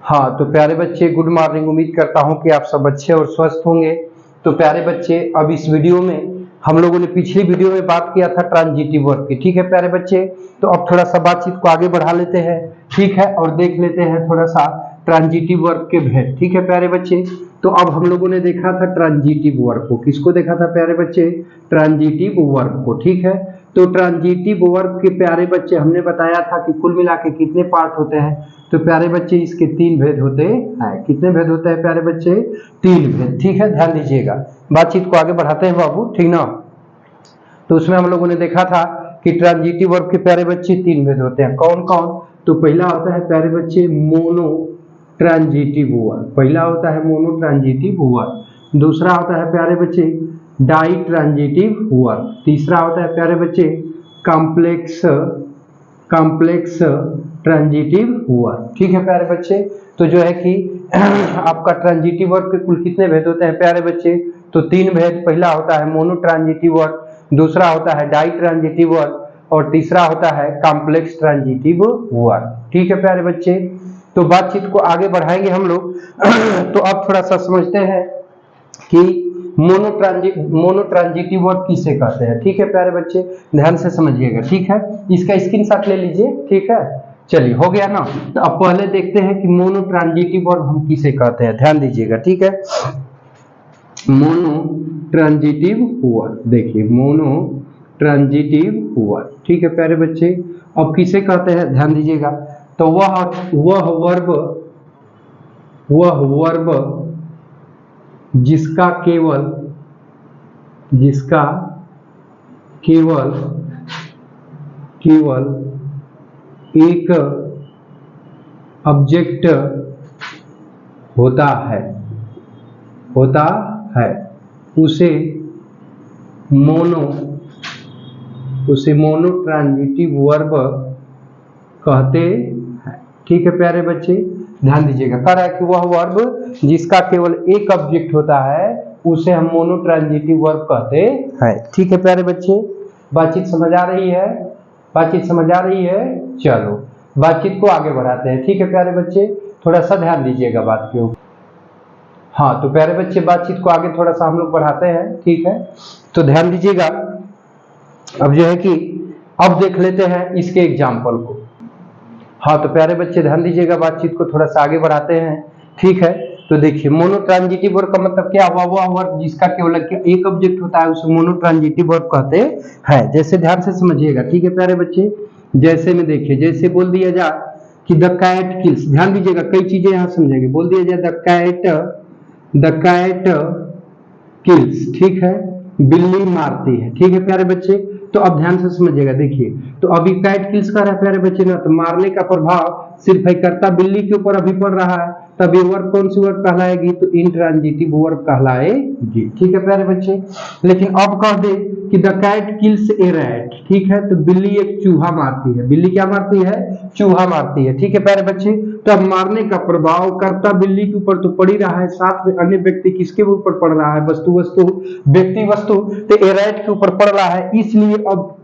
हाँ तो प्यारे बच्चे, गुड मॉर्निंग। उम्मीद करता हूँ कि आप सब अच्छे और स्वस्थ होंगे। तो प्यारे बच्चे, अब इस वीडियो में हम लोगों ने पिछली वीडियो में बात किया था ट्रांजिटिव वर्ब की। ठीक है प्यारे बच्चे, तो अब थोड़ा सा बातचीत को आगे बढ़ा लेते हैं। ठीक है, और देख लेते हैं थोड़ा सा ट्रांजिटिव वर्ब के भेद। ठीक है प्यारे बच्चे, तो अब हम लोगों ने देखा था ट्रांजिटिव वर्ब को। किसको देखा था प्यारे बच्चे? ट्रांजिटिव वर्ब को। ठीक है, तो ट्रांजिटिव वर्ब के प्यारे बच्चे हमने बताया था कि कुल मिला के कितने पार्ट होते हैं। तो प्यारे बच्चे, इसके 3 भेद होते हैं। कितने भेद होते हैं प्यारे बच्चे? 3 भेद। ठीक है, ध्यान दीजिएगा। बातचीत को आगे बढ़ाते हैं बाबू, ठीक ना। तो उसमें हम लोगों ने देखा था कि ट्रांजिटिव वर्ब के प्यारे बच्चे 3 भेद होते हैं। कौन कौन? तो पहला होता है प्यारे बच्चे मोनो ट्रांजिटिव वर्ब। पहला होता है मोनो ट्रांजिटिव वर्ब। दूसरा होता है प्यारे बच्चे डाई ट्रांजिटिव वर्ब। तीसरा होता है प्यारे बच्चे कॉम्प्लेक्स ट्रांजिटिव वर्ब। ठीक है प्यारे बच्चे, तो जो है कि आपका ट्रांजिटिव वर्ब के कुल कितने भेद होते हैं प्यारे बच्चे? तो 3 भेद। पहला होता है मोनो ट्रांजिटिव वर्ब, दूसरा होता है डाई ट्रांजिटिव वर्ब, और तीसरा होता है कॉम्प्लेक्स ट्रांजिटिव वर्ब। ठीक है प्यारे बच्चे, तो बातचीत को आगे बढ़ाएंगे हम लोग। तो अब थोड़ा सा समझते हैं कि मोनो ट्रांजिटिव वर्ब किसे कहते हैं। ठीक है प्यारे बच्चे, ध्यान से समझिएगा। ठीक है, इसका स्क्रीनशॉट ले लीजिए। ठीक है, चलिए हो गया ना। तो अब पहले देखते हैं कि मोनो ट्रांजिटिव वर्ब हम किसे कहते हैं। ध्यान दीजिएगा। ठीक है, मोनो ट्रांजिटिव वर्ब, देखिए मोनो ट्रांजिटिव वर्ब। ठीक है प्यारे बच्चे, अब किसे कहते हैं ध्यान दीजिएगा। तो वह वर्ब जिसका केवल एक ऑब्जेक्ट होता है उसे मोनो ट्रांजिटिव वर्ब कहते हैं। ठीक है प्यारे बच्चे, ध्यान दीजिएगा। कह रहा है कि वह वर्ब जिसका केवल एक ऑब्जेक्ट होता है उसे हम मोनो ट्रांजिटिव वर्ब कहते हैं। ठीक है प्यारे बच्चे, बातचीत समझ आ रही है? चलो बातचीत को आगे बढ़ाते हैं। ठीक है प्यारे बच्चे, थोड़ा सा ध्यान दीजिएगा बात के ऊपर। हाँ तो प्यारे बच्चे, बातचीत को आगे थोड़ा सा हम लोग बढ़ाते हैं। ठीक है, तो ध्यान दीजिएगा। अब जो है कि अब देख लेते हैं इसके एग्जाम्पल को। हाँ तो प्यारे बच्चे, ध्यान दीजिएगा, बातचीत को थोड़ा सा आगे बढ़ाते हैं। ठीक है, तो देखिए मोनो ट्रांजिटिव वर्ब का मतलब क्या हुआ? वह वर्ब जिसका केवल एक ऑब्जेक्ट होता है उसे मोनो ट्रांजिटिव वर्ब कहते हैं। जैसे ध्यान से समझिएगा। ठीक है प्यारे बच्चे, जैसे में देखिए, जैसे बोल दिया जाए कि द कैट किल्स। ध्यान दीजिएगा, कई चीजें यहाँ समझेंगे। बोल दिया जाए द कैट किल्स। ठीक है, बिल्ली मारती है। ठीक है प्यारे बच्चे, तो अब ध्यान से समझिएगा। देखिए, तो अभी कैट किल्स कर रहा है प्यारे बच्चे ना, तो मारने का प्रभाव सिर्फ कर्ता बिल्ली के ऊपर अभी पड़ रहा है, तब ये वर्ब कौन सी वर्ब कहलाएगी? तो इंट्रांजिटिव वर्ब कहलाएगी। ठीक है प्यारे बच्चे, लेकिन अब कह दे कि the cat kills a rat. ठीक है, तो बिल्ली एक चूहा मारती है। बिल्ली क्या मारती है? चूहा मारती है। ठीक है प्यारे बच्चे, तो अब मारने का प्रभाव कर्ता बिल्ली के ऊपर तो पड़ ही रहा है, साथ में अन्य व्यक्ति किसके ऊपर पड़ रहा है? व्यक्ति वस्तु, तो ए रैट के ऊपर पड़ रहा है। इसलिए अब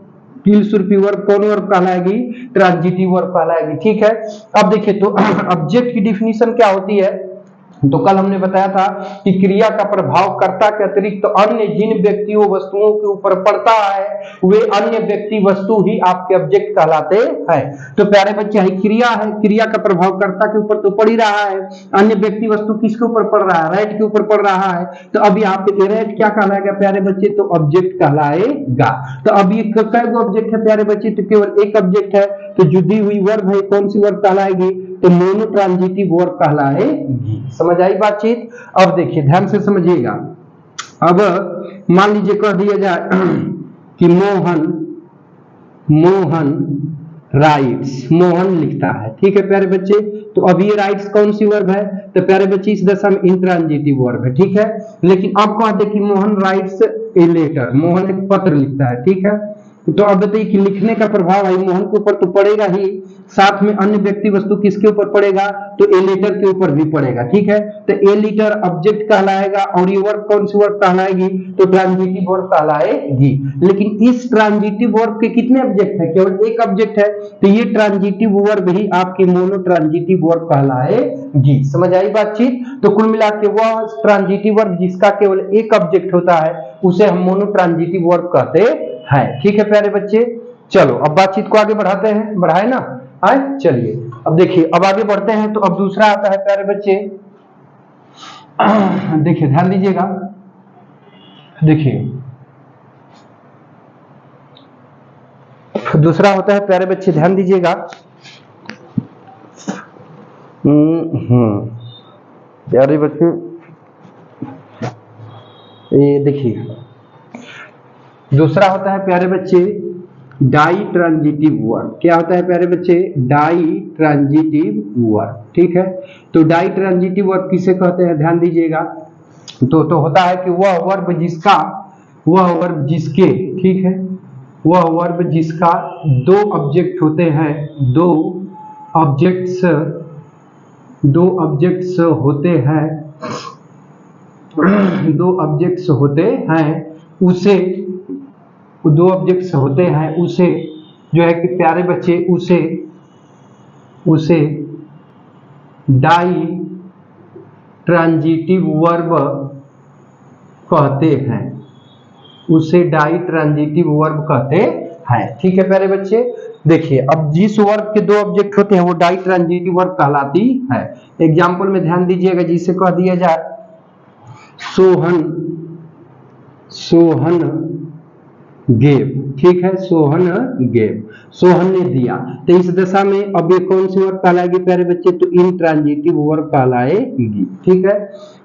किल्स रूपी वर्ब कौन वर्ब कहलाएगी? ट्रांजिटिव वर्ब कहलाएगी। ठीक है, अब देखिए, तो ऑब्जेक्ट की डिफिनीशन क्या होती है? तो कल हमने बताया था कि क्रिया का प्रभाव कर्ता के अतिरिक्त अन्य जिन व्यक्तियों वस्तुओं के ऊपर पड़ता है वे अन्य व्यक्ति वस्तु ही आपके ऑब्जेक्ट कहलाते हैं। तो प्यारे बच्चे, क्रिया है, क्रिया का प्रभाव कर्ता के ऊपर तो पड़ ही रहा है, अन्य व्यक्ति वस्तु किसके ऊपर पड़ रहा है? रैट के ऊपर पड़ रहा है। तो अभी आपके रैट क्या कहलाएगा प्यारे बच्चे? तो ऑब्जेक्ट कहलाएगा। तो अभी कै गो ऑब्जेक्ट है प्यारे बच्चे? तो केवल एक ऑब्जेक्ट है, तो जुड़ी हुई वर्ब है, कौन सी वर्ब कहलाएगी? तो मोनो ट्रांजिटिव वर्ब कहलाएगी। समझ आई बातचीत? अब देखिए, ध्यान से समझिएगा। अब मान लीजिए कह दिया जाए कि मोहन राइट्स, मोहन लिखता है। ठीक है प्यारे बच्चे, तो अब ये राइट्स कौन सी वर्ब है? तो प्यारे बच्चे, इस दशा में इंट्रांजिटिव वर्ब है। ठीक है, लेकिन अब कहते कि Mohan writes a letter, Mohan एक पत्र लिखता है। ठीक है, तो अब बताइए कि लिखने का प्रभाव भाई मोहन के ऊपर तो पड़ेगा ही, साथ में अन्य व्यक्ति वस्तु किसके ऊपर पड़ेगा, तो ए लीटर के ऊपर भी पड़ेगा। ठीक है, तो ए लीटर ऑब्जेक्ट कहलाएगा और ये वर्ब कौन सी वर्ब कहलाएगी, तो ट्रांजिटिव वर्ब कहलाएगी। लेकिन इस ट्रांजिटिव वर्ब के कितने ऑब्जेक्ट है, केवल एक ऑब्जेक्ट है, तो ये ट्रांजिटिव वर्ब ही आपकी मोनो ट्रांजिटिव वर्ब कहलाएगी। समझ आई बातचीत। तो कुल मिला के वह ट्रांजिटिव वर्ब जिसका केवल एक ऑब्जेक्ट होता है उसे हम मोनो ट्रांजिटिव वर्ब कहते हैं। ठीक है प्यारे बच्चे, चलो अब बातचीत को आगे बढ़ाते हैं, बढ़ाए ना आए। चलिए अब देखिए, अब आगे बढ़ते हैं। तो अब दूसरा आता है प्यारे बच्चे, देखिए ध्यान दीजिएगा, देखिए दूसरा होता है प्यारे बच्चे, ध्यान दीजिएगा। प्यारे बच्चे ये देखिए, दूसरा होता है प्यारे बच्चे डाई ट्रांजिटिव वर्ब। क्या होता है प्यारे बच्चे, डाई ट्रांजिटिव वर्ब। ठीक है, तो डाई ट्रांजिटिव वर्ब किसे कहते हैं, ध्यान दीजिएगा। तो होता है कि वह वर्ब जिसका, वह वर्ब जिसके, ठीक है, वह वर्ब जिसका दो ऑब्जेक्ट होते हैं, दो ऑब्जेक्ट्स होते हैं, दो ऑब्जेक्ट्स होते हैं, उसे, दो ऑब्जेक्ट्स होते हैं, उसे जो है कि प्यारे बच्चे उसे डाई ट्रांजिटिव वर्ब कहते हैं, उसे डाई ट्रांजिटिव वर्ब कहते हैं। ठीक है प्यारे बच्चे, देखिए अब जिस वर्ब के दो ऑब्जेक्ट होते हैं वो डाई ट्रांजिटिव वर्ब कहलाती है। एग्जाम्पल में ध्यान दीजिएगा, जिसे कह दिया जाए सोहन गेव। ठीक है, सोहन गेव, सोहन ने दिया। तो इस दशा में अब ये कौन सी वर्ब कहलाएगी प्यारे बच्चे, तो इंट्रांजिटिव वर्ब कहलाएगी। ठीक है,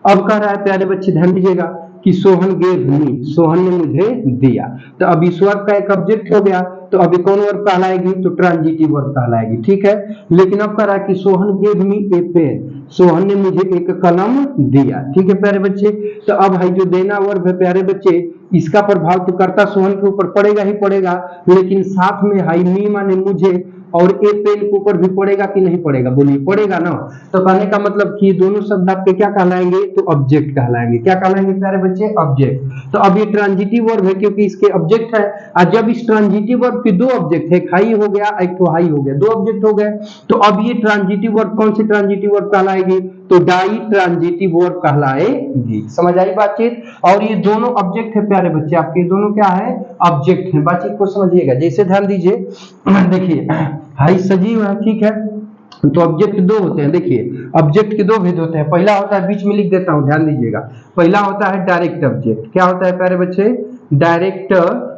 अब कह रहा है प्यारे बच्चे ध्यान दीजिएगा कि सोहन गेव मी, सोहन ने मुझे दिया। तो अब इस वर्ब का एक ऑब्जेक्ट हो गया, तो अभी कौन वर्ब कहलाएगी, तो ट्रांजिटिव वर्ब कहलाएगी। ठीक है, लेकिन अब कह रहा है कि सोहन गेव मी ए पेन, सोहन ने मुझे एक कलम दिया। ठीक है प्यारे बच्चे, तो अब भाई जो देना वर्ब है प्यारे बच्चे, इसका प्रभाव तो कर्ता सोहन के ऊपर पड़ेगा ही पड़ेगा, लेकिन साथ में हाई मी माने मुझे और ए पेन के ऊपर भी पड़ेगा कि नहीं पड़ेगा, बोलिए पड़ेगा ना। तो कहने का मतलब कि दोनों शब्द आपके क्या कहलाएंगे, तो ऑब्जेक्ट कहलाएंगे। क्या कहलाएंगे प्यारे बच्चे, ऑब्जेक्ट। तो अब ये ट्रांजिटिव वर्ब है क्योंकि इसके ऑब्जेक्ट है, और जब इस ट्रांजिटिव वर्ब के दो ऑब्जेक्ट है, एक हाई हो गया एक तो हाई हो गया, दो ऑब्जेक्ट हो गए, तो अब ये ट्रांजिटिव वर्ब कौन सी ट्रांजिटिव वर्ब कहलाएगी, तो डाई ट्रांजिटिव वर्ब कहलाएगी। समझ आई बातचीत। और ये दोनों ऑब्जेक्ट है प्यारे बच्चे, आपके दोनों क्या है, ऑब्जेक्ट है। बातचीत को समझिएगा, जैसे ध्यान दीजिए, देखिए हाई सजीव है, ठीक है, तो ऑब्जेक्ट दो होते हैं। देखिए ऑब्जेक्ट के दो भेद होते हैं, पहला होता है, बीच में लिख देता हूं ध्यान दीजिएगा, पहला होता है डायरेक्ट ऑब्जेक्ट। क्या होता है प्यारे बच्चे, डायरेक्ट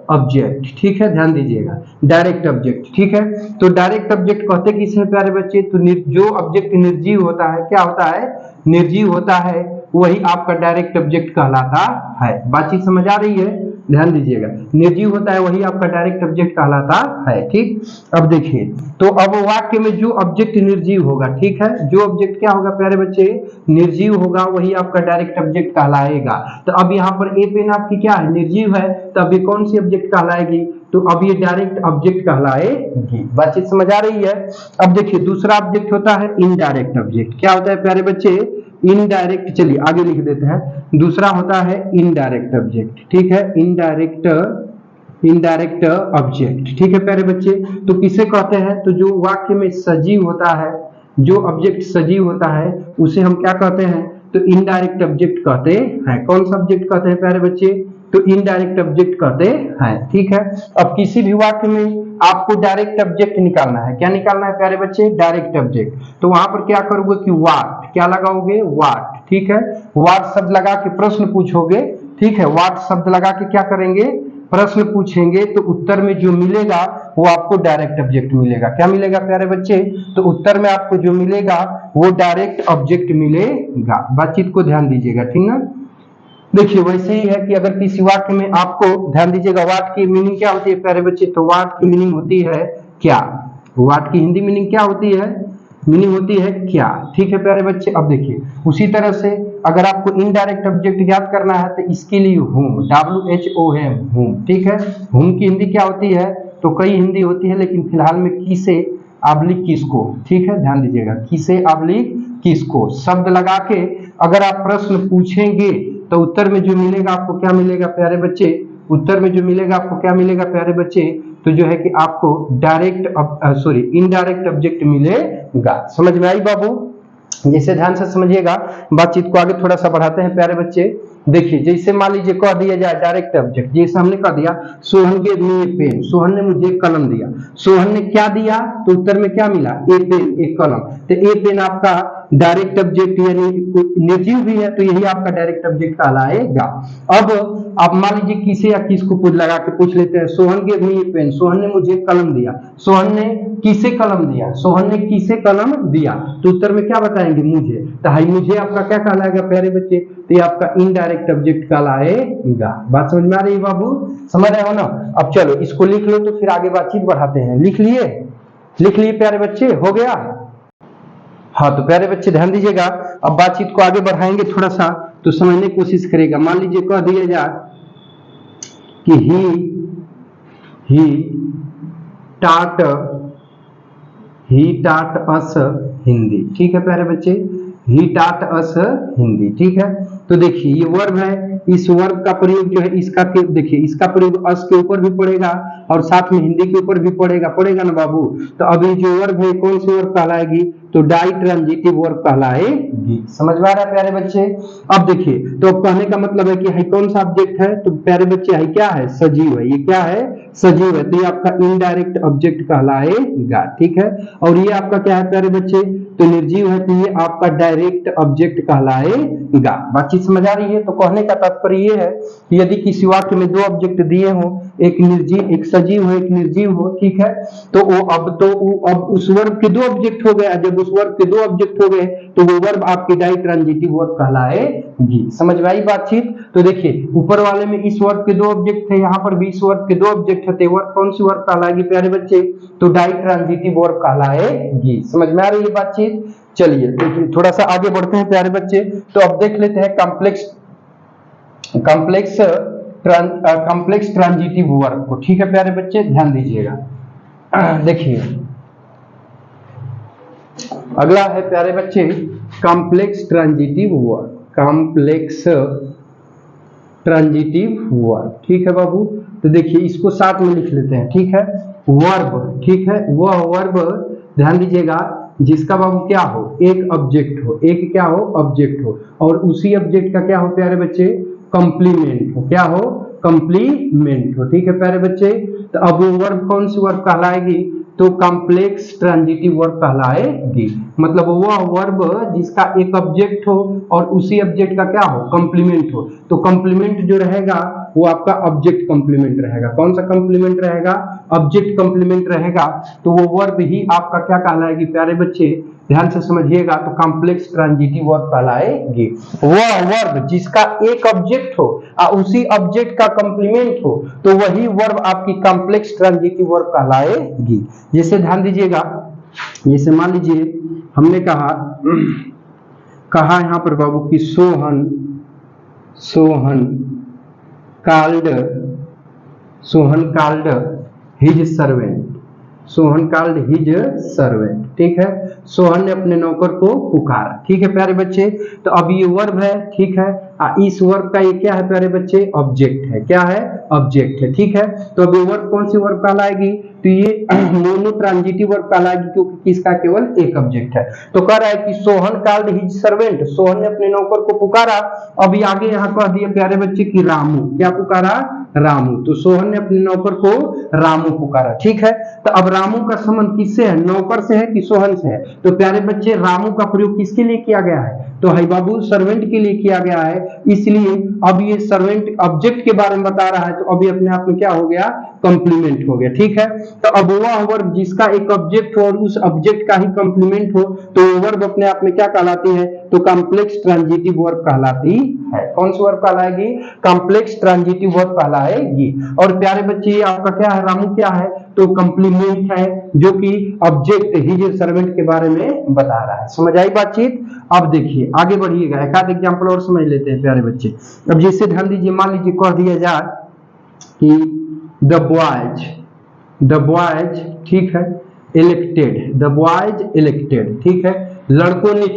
ऑब्जेक्ट। ठीक है, ध्यान दीजिएगा, डायरेक्ट ऑब्जेक्ट। ठीक है, तो डायरेक्ट ऑब्जेक्ट कहते किसे हैं प्यारे बच्चे, तो जो ऑब्जेक्ट निर्जीव होता है, क्या होता है, निर्जीव होता है, वही आपका डायरेक्ट ऑब्जेक्ट कहलाता है। बातचीत समझ आ रही है, ध्यान दीजिएगा, निर्जीव होता है वही आपका डायरेक्ट ऑब्जेक्ट कहलाता है। ठीक, अब देखिए, तो अब वाक्य में जो ऑब्जेक्ट निर्जीव होगा, ठीक है, जो ऑब्जेक्ट क्या होगा प्यारे बच्चे, निर्जीव होगा, वही आपका डायरेक्ट ऑब्जेक्ट कहलाएगा। तो अब यहाँ पर ए पेन आपकी क्या है, निर्जीव है, तो अभी कौन सी ऑब्जेक्ट कहलाएगी, तो अब ये डायरेक्ट ऑब्जेक्ट कहलाएगी। बातचीत समझ आ रही है। अब देखिए दूसरा ऑब्जेक्ट होता है इनडायरेक्ट ऑब्जेक्ट। क्या होता है प्यारे बच्चे, इनडायरेक्ट, चलिए आगे लिख देते हैं, दूसरा होता है इनडायरेक्ट ऑब्जेक्ट। ठीक है, इनडायरेक्ट ऑब्जेक्ट। ठीक है प्यारे बच्चे, तो किसे कहते हैं, तो जो वाक्य में सजीव होता है, जो ऑब्जेक्ट सजीव होता है उसे हम क्या कहते हैं, तो इनडायरेक्ट ऑब्जेक्ट कहते हैं। कौन सा ऑब्जेक्ट कहते हैं प्यारे बच्चे, तो इनडायरेक्ट ऑब्जेक्ट कहते हैं। ठीक है, अब किसी भी वाक्य में आपको डायरेक्ट ऑब्जेक्ट निकालना है। क्या निकालना है प्यारे बच्चे, डायरेक्ट ऑब्जेक्ट। तो वहां पर क्या करोगे कि वाट, क्या लगाओगे, वाट। ठीक है, वाट शब्द लगा के प्रश्न पूछोगे। ठीक है, वाट शब्द लगा के क्या करेंगे, प्रश्न पूछेंगे, तो उत्तर में जो मिलेगा वो आपको डायरेक्ट ऑब्जेक्ट मिलेगा। क्या मिलेगा प्यारे बच्चे, तो उत्तर में आपको जो मिलेगा वो डायरेक्ट ऑब्जेक्ट मिलेगा। बातचीत को ध्यान दीजिएगा, ठीक ना। देखिए वैसे ही है कि अगर किसी वाक्य में आपको, ध्यान दीजिएगा, वाट की मीनिंग क्या होती है प्यारे बच्चे, तो वाट की मीनिंग होती है क्या, वाट की हिंदी मीनिंग क्या होती है, मीनिंग होती है क्या। ठीक है प्यारे बच्चे, अब देखिए उसी तरह से अगर आपको इनडायरेक्ट ऑब्जेक्ट याद करना है तो इसके लिए होम, WHOM, होम। ठीक है, होम की हिंदी क्या होती है, तो कई हिंदी होती है लेकिन फिलहाल में किसे आब्लिक किसको। ठीक है, ध्यान दीजिएगा, किसे आब्लिक किसको शब्द लगा के अगर आप प्रश्न पूछेंगे तो उत्तर में जो मिलेगा आपको क्या मिलेगा प्यारे बच्चे, उत्तर में जो मिलेगा आपको क्या मिलेगा प्यारे बच्चे, तो जो है कि आपको इनडायरेक्ट ऑब्जेक्ट मिलेगा। समझ में आई बाबू, जैसे ध्यान से समझिएगा, बातचीत को आगे थोड़ा सा बढ़ाते हैं प्यारे बच्चे। देखिए जैसे मान लीजिए कह दिया जाए डायरेक्ट ऑब्जेक्ट, जैसे हमने कह दिया सोहन गेव मी ए पेन, सोहन ने मुझे कलम दिया। सोहन ने क्या दिया, तो उत्तर में क्या मिला, ए पेन, एक कलम। तो ए पेन आपका डायरेक्ट ऑब्जेक्ट यानी निर्जीव भी है, तो यही आपका डायरेक्ट ऑब्जेक्ट कहलाएगा। अब आप मान लीजिए किसे या किसको पूछ लगा के पूछ लेते हैं, सोहन गेव मी ए पेन, सोहन ने मुझे कलम दिया। सोहन ने किसे कलम दिया, सोहन ने किसे कलम दिया, तो उत्तर में क्या बताएंगे, मुझे। तो हाई मुझे आपका क्या कहलाएगा प्यारे बच्चे, तो ये आपका इनडायरेक्ट ऑब्जेक्ट कहलाएगा। बात समझ में आ रही है बाबू, समझ रहे हो ना। अब चलो इसको लिख लो तो फिर आगे बातचीत बढ़ाते हैं। लिख लिए, लिख लिए प्यारे बच्चे, हो गया। हाँ तो प्यारे बच्चे ध्यान दीजिएगा, अब बातचीत को आगे बढ़ाएंगे थोड़ा सा तो समझने की कोशिश करेगा। मान लीजिए कह दिया जाए कि ही टाट अस हिंदी। ठीक है प्यारे बच्चे, ही टाट अस हिंदी। ठीक है, तो देखिए ये वर्ब है, इस वर्ब का प्रयोग जो है इसका देखिए इसका प्रयोग अस के ऊपर भी पड़ेगा और साथ में हिंदी के ऊपर भी पड़ेगा ना बाबू। तो अभी जो वर्ब है कौन सी वर्ब कहलाएगी, तो डाई ट्रांजिटिव वर्ब कहलाएगी। समझ में आ रहा है प्यारे बच्चे। अब देखिए तो अब कहने का मतलब है कि है कौन सा ऑब्जेक्ट है, तो प्यारे बच्चे है क्या है, सजीव है। ये क्या है, सजीव है, तो ये आपका इनडायरेक्ट ऑब्जेक्ट कहलाएगा। ठीक है, और ये आपका क्या है प्यारे बच्चे, तो निर्जीव है, तो ये आपका डायरेक्ट ऑब्जेक्ट कहलाएगा। बातचीत समझ आ रही है। तो कहने का तात्पर्य ये है कि यदि किसी वाक्य में दो ऑब्जेक्ट दिए हो, एक निर्जीव, एक सजीव हो, एक निर्जीव हो, ठीक है, तो वो अब उस वर्ब के दो ऑब्जेक्ट हो गए। जब उस वर्ब के दो ऑब्जेक्ट हो गए तो वो वर्ब आपकी डाई ट्रांजिटिव वर्ब कहलाएगी। समझ में आई बातचीत। तो देखिए ऊपर वाले में इस वर्ब के दो ऑब्जेक्ट थे, यहाँ पर भी इस वर्ब के दो ऑब्जेक्ट थे, वर्ब कौन सी वर्ब कहलाएगी प्यारे बच्चे, तो डाई ट्रांजिटिव वर्ब कहलाएगी। समझ में आ रही है बातचीत। चलिए देखिए थोड़ा सा आगे बढ़ते हैं प्यारे बच्चे। तो अब देख लेते हैं कॉम्प्लेक्स ट्रांजिटिव वर्ब को। ठीक है प्यारे बच्चे, ध्यान दीजिएगा। देखिए अगला है प्यारे बच्चे complex transitive verb, complex transitive verb. ठीक है बाबू, तो देखिए इसको साथ में लिख लेते हैं। ठीक है, वर्ब, ठीक है, वह वर्ब ध्यान दीजिएगा जिसका बाबू क्या हो, एक ऑब्जेक्ट हो, एक क्या हो, ऑब्जेक्ट हो, और उसी ऑब्जेक्ट का क्या हो प्यारे बच्चे, कंप्लीमेंट हो। क्या हो, कंप्लीमेंट हो। ठीक है प्यारे बच्चे, तो अब वर्ब कौन सी वर्ब कहलाएगी, तो कॉम्प्लेक्स ट्रांजिटिव वर्ब कहलाएगी। मतलब वह वर्ब जिसका एक ऑब्जेक्ट हो और उसी ऑब्जेक्ट का क्या हो, कंप्लीमेंट हो। तो कंप्लीमेंट जो रहेगा वो आपका ऑब्जेक्ट कंप्लीमेंट रहेगा। कौन सा कंप्लीमेंट रहेगा, ऑब्जेक्ट कंप्लीमेंट रहेगा। तो वो वर्ब ही आपका क्या कहलाएगी प्यारे बच्चे, ध्यान से समझिएगा, तो कॉम्प्लेक्स ट्रांजिटिव वर्ब कहलाएगी। वह वर्ब जिसका एक ऑब्जेक्ट हो और उसी ऑब्जेक्ट का कंप्लीमेंट हो तो वही वर्ब आपकी कॉम्प्लेक्स ट्रांजिटिव वर्ब कहलाएगी। जैसे ध्यान दीजिएगा, जैसे मान लीजिए हमने कहा यहाँ पर बाबू कि Sohan called his servant, Sohan called his servant. ठीक है, सोहन ने अपने नौकर को पुकारा। ठीक है प्यारे बच्चे, तो अब ये वर्ब है। ठीक है, इस वर्ब का ये क्या है प्यारे बच्चे, ऑब्जेक्ट है। क्या है, ऑब्जेक्ट है। ठीक है, तो अब ये वर्ब कौन सी वर्ब कहलाएगी, तो ये मोनो ट्रांजिटिव वर्ब कहलाएगी क्योंकि इसका केवल एक ऑब्जेक्ट है। तो कह रहा है कि Sohan called his servant, Sohan ने अपने नौकर को पुकारा। अभी आगे यहाँ कह दिया प्यारे बच्चे कि रामू, क्या पुकारा, रामू। तो सोहन ने अपने नौकर को रामू पुकारा। ठीक है, तो अब रामू का संबंध किससे है, नौकर से है कि सोहन से है। तो प्यारे बच्चे रामू का प्रयोग किसके लिए किया गया है, तो है बाबू सर्वेंट के लिए किया गया है। इसलिए अब ये सर्वेंट ऑब्जेक्ट के बारे में बता रहा है, तो अभी अपने आप में क्या हो गया, कंप्लीमेंट हो गया। ठीक है, तो अब वह वर्ब जिसका एक ऑब्जेक्ट हो और उस ऑब्जेक्ट का ही कंप्लीमेंट हो तो वो वर्ब अपने आप में क्या कहलाती है, तो कॉम्प्लेक्स ट्रांजिटिव वर्ब कहलाती है। कौन सी वर्ब कहलाएगी? कॉम्प्लेक्स ट्रांजिटिव वर्ब कहलाएगी। और प्यारे बच्चे आपका क्या है, रामू क्या है? तो कॉम्प्लीमेंट है, जो कि ऑब्जेक्ट हिज सर्वेंट के बारे में बता रहा है। समझ आई बातचीत? अब देखिए आगे बढ़िएगा, एक आध एग्जाम्पल और समझ लेते हैं प्यारे बच्चे। अब जैसे ध्यान दीजिए, मान लीजिए कह दिया जाए कि द बॉयज, ठीक है, इलेक्टेड, द बॉयज इलेक्टेड, ठीक है, लड़कों ने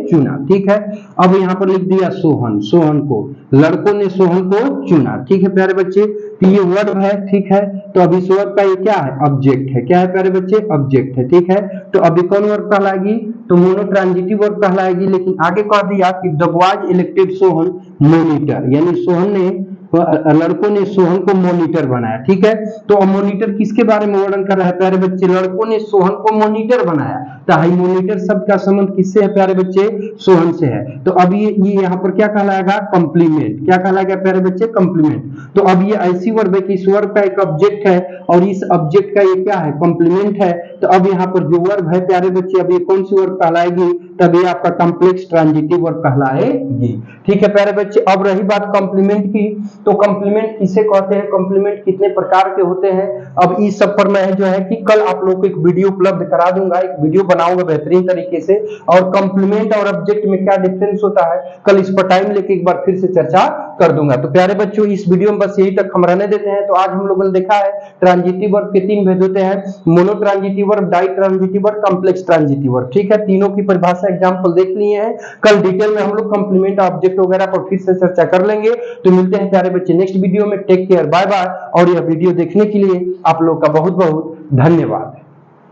चुना, ठीक है। अब यहाँ पर लिख दिया सोहन को, लड़कों ने सोहन को चुना, ठीक है प्यारे बच्चे। तो ये वर्ब है, ठीक है। तो अभी इस वर्ब का ये क्या है? ऑब्जेक्ट है। क्या है प्यारे बच्चे? ऑब्जेक्ट है, ठीक है। तो अभी कौन वर्ब कहलाएगी? तो मोनोट्रांजिटिव वर्ब कहलाएगी। लेकिन आगे कह दिया कि the boys elected Sohan monitor, यानी सोहन ने, लड़कों ने सोहन को मॉनिटर बनाया, ठीक है। तो मॉनिटर किसके बारे में वर्णन कर रहा है प्यारे बच्चे? लड़कों ने सोहन को मॉनिटर बनाया। तो हाई मॉनिटर शब्द का संबंध किससे है प्यारे बच्चे? सोहन से है। तो अब ये यहाँ पर क्या कहलाएगा? कॉम्प्लीमेंट। क्या कहलाएगा प्यारे बच्चे? कॉम्प्लीमेंट। तो अब ये ऐसी वर्ब है कि इस वर्ब का एक ऑब्जेक्ट है और इस ऑब्जेक्ट का ये क्या है? कॉम्प्लीमेंट है। तो अब यहाँ पर जो वर्ब है प्यारे बच्चे, अब ये कौन सी वर्ब कहलाएगी? तब ये आपका कॉम्प्लेक्स ट्रांजिटिव वर्ब कहलाएगी, ठीक है प्यारे बच्चे। अब रही बात कॉम्प्लीमेंट की, तो कॉम्प्लीमेंट किसे कहते हैं? कॉम्प्लीमेंट कितने प्रकार के होते हैं? अब इस सब पर मैं जो है कि कल आप लोगों को एक वीडियो उपलब्ध करा दूंगा, एक वीडियो बनाऊंगा बेहतरीन तरीके से। और कॉम्प्लीमेंट और ऑब्जेक्ट में क्या डिफरेंस होता है, कल इस पर टाइम लेके एक बार फिर से चर्चा कर दूंगा। तो प्यारे बच्चों, इस वीडियो में बस यही तक हम रहने देते हैं। तो आज हम लोगों ने देखा है ट्रांजिटिव वर्ब के 3 भेद होते हैं, monotransitive verb, ditransitive verb, complex transitive verb, ठीक है। तीनों की परिभाषा एग्जांपल देख लिए हैं। कल डिटेल में हम लोग कॉम्प्लीमेंट, ऑब्जेक्ट वगैरह पर फिर से चर्चा कर लेंगे। तो मिलते हैं प्यारे बच्चे नेक्स्ट वीडियो में। Take care, bye bye. और यह वीडियो देखने के लिए आप लोग का बहुत बहुत धन्यवाद।